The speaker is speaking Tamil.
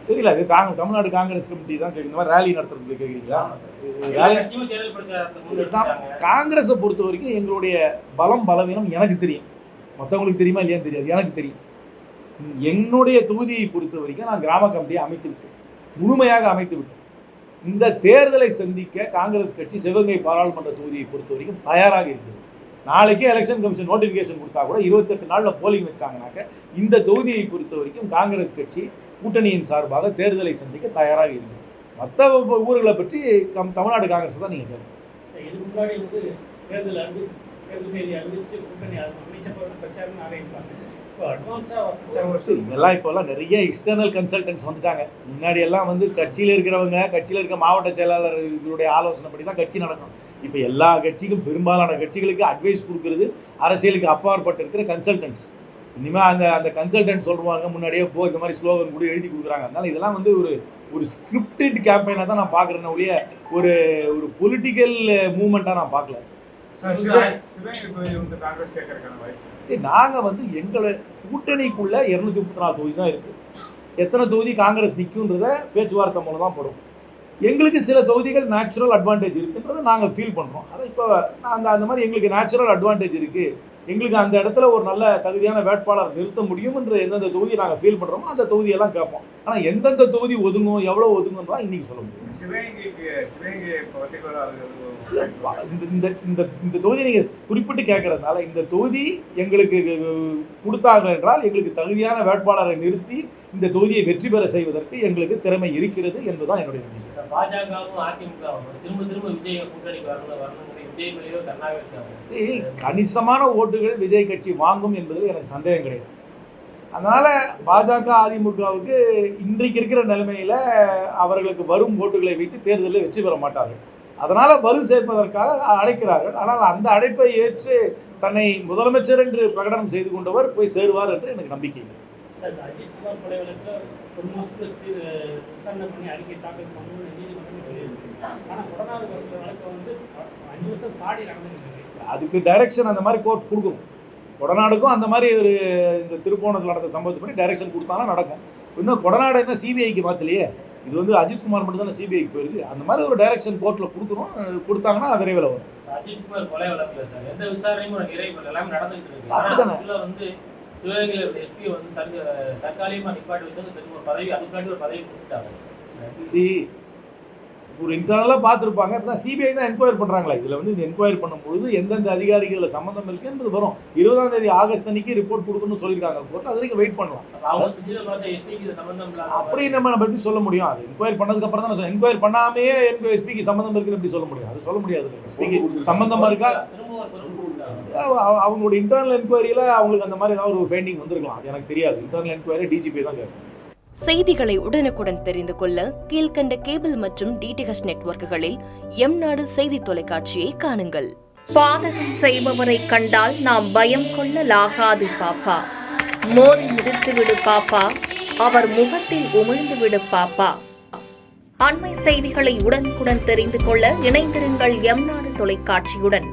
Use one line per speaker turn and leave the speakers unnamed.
தெரியல. அது தமிழ்நாடு காங்கிரஸ் கமிட்டி தான் இந்த மாதிரி ரேலி நடத்துறதுக்கு கேட்குறீங்களா? காங்கிரஸை பொறுத்த வரைக்கும் எங்களுடைய பலம் பலவீனம் எனக்கு தெரியும். மற்றவங்களுக்கு தெரியுமா இல்லையான்னு தெரியாது, எனக்கு தெரியும். என்னுடைய தொகுதியை பொறுத்த வரைக்கும் நான் கிராம கமிட்டியை அமைத்து விட்டேன், முழுமையாக அமைத்து விட்டேன். இந்த தேர்தலை சந்திக்க காங்கிரஸ் கட்சி சிவகங்கை பாராளுமன்ற தொகுதியை பொறுத்த வரைக்கும் தயாராக இருக்கிறது. நாளைக்கே எலெக்ஷன் கமிஷன் நோட்டிஃபிகேஷன் கொடுத்தா கூட 28 நாளில் போலிங் வச்சாங்கனாக்க இந்த தொகுதியை பொறுத்த வரைக்கும் காங்கிரஸ் கட்சி கூட்டணியின் சார்பாக தேர்தலை சந்திக்க தயாராக இருக்குது. மற்ற ஊர்களை பற்றி தமிழ்நாடு காங்கிரஸ் தான் நீங்கள் கேட்கணும். சரி, இதெல்லாம் இப்போல்லாம் நிறைய எக்ஸ்டர்னல் கன்சல்டன்ட்ஸ் வந்துட்டாங்க. முன்னாடி எல்லாம் வந்து கட்சியில் இருக்கிறவங்க, கட்சியில் இருக்க மாவட்ட செயலாளர்களுடைய ஆலோசனைப்படி தான் கட்சி நடக்கும். இப்போ எல்லா கட்சிக்கும், பெரும்பாலான கட்சிகளுக்கு அட்வைஸ் கொடுக்கறது அரசியலுக்கு அப்பாற்பட்டு இருக்கிற கன்சல்டன்ட்ஸ். இனிமேல் அந்த கன்சல்டன்ட் சொல்லுவாங்க முன்னாடியே இந்த மாதிரி ஸ்லோகன் கூட எழுதி கொடுக்குறாங்க. அதனால் இதெல்லாம் வந்து ஒரு ஸ்கிரிப்டட் கேம்பெயினாக தான் நான் பார்க்குறேன் ஒழிய ஒரு பொலிட்டிக்கல் மூமெண்ட்டாக நான் பார்க்கல. சரி, நாங்கள் வந்து எங்களை கூட்டணிக்குள்ள 234 தொகுதி தான் இருக்குது. எத்தனை தொகுதி காங்கிரஸ் நிற்குன்றத பேச்சுவார்த்தை மூலம் தான் போடும். எங்களுக்கு சில தொகுதிகள் நேச்சுரல் அட்வான்டேஜ் இருக்குன்றதை நாங்கள் ஃபீல் பண்ணுறோம். அதை இப்போ அந்த மாதிரி எங்களுக்கு நேச்சுரல் அட்வான்டேஜ் இருக்குது, எங்களுக்கு அந்த இடத்துல ஒரு நல்ல தகுதியான வேட்பாளர் நிறுத்த முடியும் என்று எந்தெந்த தொகுதியை நாங்கள் ஃபீல் பண்ணுறோமோ அந்த தொகுதியெல்லாம் கேட்போம். ஆனால் எந்தெந்த தொகுதி ஒதுங்கும், எவ்வளோ ஒதுங்குன்றதான் இன்றைக்கி சொல்ல முடியும். இந்த தொகுதி நீங்கள் குறிப்பிட்டு கேட்கறதுனால இந்த தொகுதி எங்களுக்கு கொடுத்தாங்க என்றால் எங்களுக்கு தகுதியான வேட்பாளரை நிறுத்தி இந்த தொகுதியை வெற்றி பெற செய்வதற்கு எங்களுக்கு திறமை இருக்கிறது என்பதுதான் என்னுடைய நம்பிக்கை.
பாஜகவும் அதிமுகவும் திரும்ப விஜய் கூட்டணிக்கு வரணும்.
சரி, கணிசமான ஓட்டுகள் விஜய் கட்சி வாங்கும் என்பதில் எனக்கு சந்தேகம் கிடையாது. அதனால் பாஜக அதிமுகவுக்கு இன்றைக்கு இருக்கிற நிலைமையில் அவர்களுக்கு வரும் ஓட்டுகளை வைத்து தேர்தலில் வெற்றி பெற மாட்டார்கள். அதனால் வலு சேர்ப்பதற்காக அழைக்கிறார்கள். ஆனால் அந்த அழைப்பை ஏற்று தன்னை முதலமைச்சர் என்று பிரகடனம் செய்து கொண்டவர் போய் சேருவார் என்று எனக்கு நம்பிக்கை இல்லை. அதுக்கு டைரக்ஷன் அந்த மாதிரி கோர்ட் கொடுக்கணும். கொடநாடுக்கும் அந்த மாதிரி ஒரு இந்த திருப்போணத்தில் நடந்த சம்பவத்தை பண்ணி டைரக்ஷன் கொடுத்தாலும் நடக்கும். இன்னும் கொடநாடு என்ன சிபிஐக்கு மாற்றலையே, இது வந்து அஜித்குமார் மட்டும் தானே சிபிஐக்கு போயிருக்கு. அந்த மாதிரி ஒரு டைரக்ஷன் கோர்ட்டில் கொடுக்கணும், கொடுத்தாங்கன்னா விரைவில் வரும்.
அஜித்குமார் கொலை வழக்கில் சார் எந்த விசாரணையும் நிறைவு எல்லாமே நடந்துட்டு இருக்கு.
அப்படித்தானே
வந்து சிவகங்கையில் எஸ்பி வந்து தற்காலிகமாக நிப்பாட்டி வச்சு ஒரு பதவி, அதுக்காண்டி ஒரு பதவி கொடுத்துட்டாங்க. ஒரு இன்டர்னலாக பார்த்துருப்பாங்க. இப்போ தான் சிபிஐ தான் என்கொயரி பண்ணுறாங்களா. இதில் வந்து இது என்கொயரி பண்ணும்பொழுது எந்தெந்த அதிகாரிகளில் சம்மந்தம் இருக்குது என்பது வரும். 20ஆம் தேதி ஆகஸ்ட் அன்னைக்கு ரிப்போர்ட் கொடுக்கணும்னு சொல்லியிருக்காங்க கோர்ட். அது வரைக்கும் வெயிட் பண்ணலாம். அப்படி நம்ம எப்படி சொல்ல முடியும்? அது என்கொயரி பண்ணதுக்கப்புறம் தான் என்கொயரி பண்ணாமையே எஸ்பிக்கு சம்மந்தம் இருக்குன்னு எப்படி சொல்ல முடியும்? அது சொல்ல முடியாது. எஸ்பிக்கு சம்மந்தமாக இருக்கா, அவங்களோட இன்டர்னல் என்கொயரியில் அவங்களுக்கு அந்த மாதிரி ஏதாவது ஒரு ஃபைண்டிங் வந்திருக்கலாம். அது எனக்கு தெரியாது. இன்டர்னல் என்கொயரி டிஜிபி தான் கேட்கும்.
செய்திகளை உடனுக்குடன் தெரிந்து கொள்ள கீழ்கண்ட கேபிள் மற்றும் டிடிஹெச் நெட்வொர்க்குகளில் எம்நாடு செய்தி தொலைக்காட்சியை காணுங்கள். பாதகம் செய்பவரை கண்டால் நாம் பயம் கொள்ளலாகாது பாப்பா. மோதி மிதித்து விடு பாப்பா, அவர் முகத்தில் உமிழ்ந்து விடு பாப்பா. அண்மை செய்திகளை உடனுக்குடன் தெரிந்து கொள்ள இணைந்திருங்கள் எம்நாடு தொலைக்காட்சியுடன்.